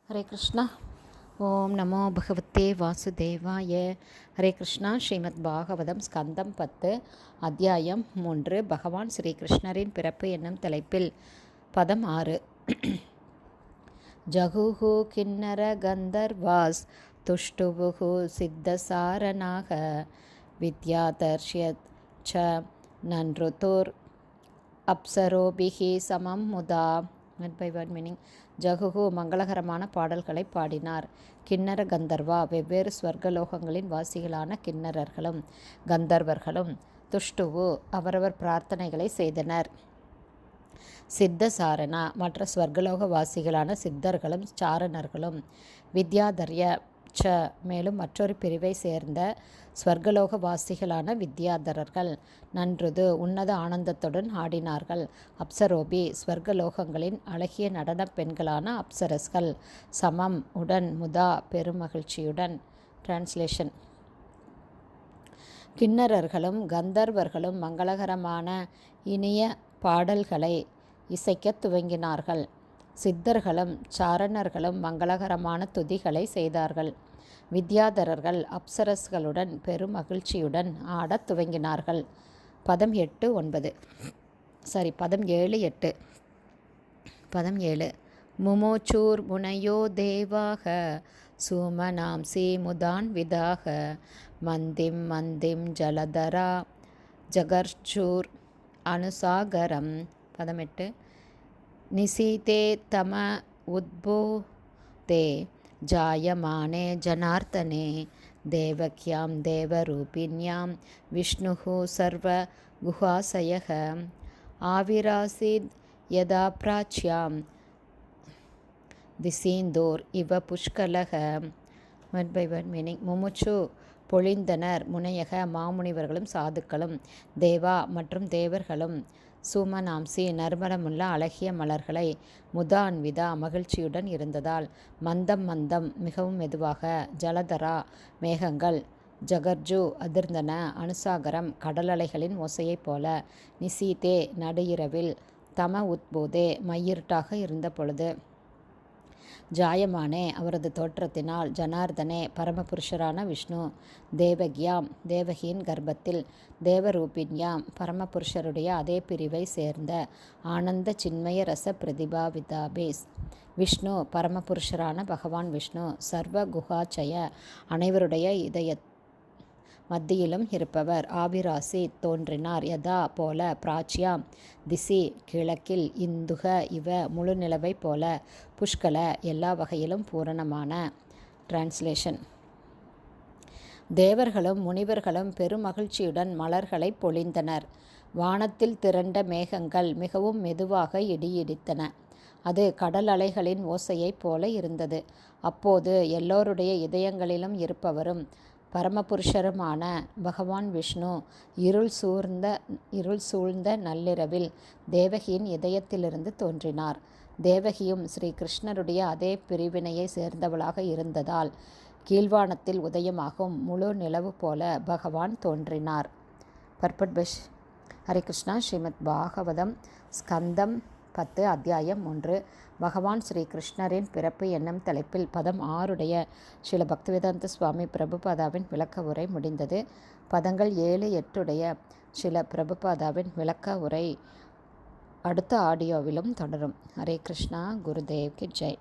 ஹரே கிருஷ்ணா. ஓம் நமோ பகவத்தே வாசுதேவாய. ஹரே கிருஷ்ணா. ஸ்ரீமத் பாகவதம் ஸ்கந்தம் 10 அத்தியாயம் 3 பகவான் ஸ்ரீ கிருஷ்ணரின் பிறப்பு என்னும் தலைப்பில் பதம் 6. ஜகுஹு கிண்ணர கந்தர்வாஸ் துஷ்டுவுஹு சித்தசாரணாக வித்யாதர்ஷ்யத் ச நன்ருதுர் அப்சரோபிஹி சமம் முதா. By word meaning. ஜகுகு மங்களகரமான பாடல்களை பாடினார். கிண்ணர கந்தர்வா வெவ்வேறு ஸ்வர்கலோகங்களின் வாசிகளான கிண்ணரர்களும் கந்தர்வர்களும் துஷ்டுவு அவரவர் பிரார்த்தனைகளை செய்தனர். சித்த சாரணா மற்ற ஸ்வர்கலோக வாசிகளான சித்தர்களும் சாரணர்களும் வித்யாதர்ய ச மேலும் மற்றொரு பிரிவை சேர்ந்த ஸ்வர்கலோக வாசிகளான வித்யாதரர்கள் நன்றுது உன்னத ஆனந்தத்துடன் ஆடினார்கள். அப்சரோபி ஸ்வர்கலோகங்களின் அழகிய நடனப் பெண்களான அப்சரஸ்கள் சமம் உடன் முதா பெருமகிழ்ச்சியுடன். டிரான்ஸ்லேஷன். கிண்ணரர்களும் கந்தர்வர்களும் மங்களகரமான இனிய பாடல்களை இசைக்கத் துவங்கினார்கள். சித்தர்களும் சாரணர்களும் மங்களகரமான துதிகளை செய்தார்கள். வித்யாதரர்கள் அப்சரஸ்களுடன் பெருமகிழ்ச்சியுடன் ஆடத் துவங்கினார்கள். பதம் 7, 8. பதம் 7. முமோச்சூர் முனையோ தேவாக சூமனாம்சி முதான் விதாக மந்திம் மந்திம் ஜலதரா ஜகர்ச்சூர் அனுசாகரம். பதம் 8. நிசீதே தம உத்பூதே ஜாயமானே ஜனார்த்தனே தேவக்யாம் தேவரூபிண்யாம் விஷ்ணுஹு சர்வ குஹாசயக ஆவிராசித் யதா பிராச்யாம் திசீந்தோர் இவ புஷ்கலக. Word by word meaning. முமுச்சு பொழிந்தனர் முனையக மாமுனிவர்களும் சாதுக்களும் தேவா மற்றும் தேவர்களும் சூமனாம்சி நறுமணமுள்ள அழகிய மலர்களை முதான்விதா மகிழ்ச்சியுடன் இருந்ததால் மந்தம் மந்தம் மிகவும் மெதுவாக ஜலதரா மேகங்கள் ஜகர்ஜு அதிர்ந்தன அனுசாகரம் கடலலைகளின் ஓசையைப் போல நிசீதே நடு இரவில் தம உத்பூதே மையிருட்டாக இருந்த பொழுது ஜாயமானே அவரது தோற்றத்தினால் ஜனார்தனே பரமபுருஷரான விஷ்ணு தேவகியாம் தேவகியின் கர்ப்பத்தில் தேவரூபிண்யாம் பரமபுருஷருடைய அதே பிரிவை சேர்ந்த ஆனந்த சின்மய ரச பிரதிபாவிதாபேஸ் விஷ்ணு பரமபுருஷரான பகவான் விஷ்ணு சர்வ குஹாச்சய அனைவருடைய இதய மத்தியிலும் இருப்பவர் ஆவிராசி தோன்றினார் யதா போல பிராச்சியாம் திசி கிழக்கில் இந்துக இவ முழு நிலவை போல புஷ்கல எல்லா வகையிலும் பூரணமான. டிரான்ஸ்லேஷன். தேவர்களும் முனிவர்களும் பெருமகிழ்ச்சியுடன் மலர்களை பொழிந்தனர். வானத்தில் திரண்ட மேகங்கள் மிகவும் மெதுவாக இடியிடித்தன. அது கடல் அலைகளின் ஓசையைப் போல இருந்தது. அப்போது எல்லோருடைய இதயங்களிலும் இருப்பவரும் பரமபுருஷருமான பகவான் விஷ்ணு இருள் சூழ்ந்த நள்ளிரவில் தேவகியின் இதயத்திலிருந்து தோன்றினார். தேவகியும் ஸ்ரீ கிருஷ்ணருடைய அதே பிரிவினையை சேர்ந்தவளாக இருந்ததால் கீழ்வானத்தில் உதயமாகும் முழு நிலவு போல பகவான் தோன்றினார். பர்பட் பஷ். ஹரே கிருஷ்ணா. ஸ்ரீமத் பாகவதம் ஸ்கந்தம் 10 அத்தியாயம் 3 பகவான் ஸ்ரீ கிருஷ்ணரின் பிறப்பு என்னும் தலைப்பில் பதம் 6 ஸ்ரீல பக்திவேதாந்த சுவாமி பிரபுபாதாவின் விளக்க உரை முடிந்தது. பதங்கள் 7, 8 ஸ்ரீல பிரபுபாதாவின் விளக்க உரை அடுத்த ஆடியோவிலும் தொடரும். ஹரே கிருஷ்ணா. குருதேவ் கி ஜெய்.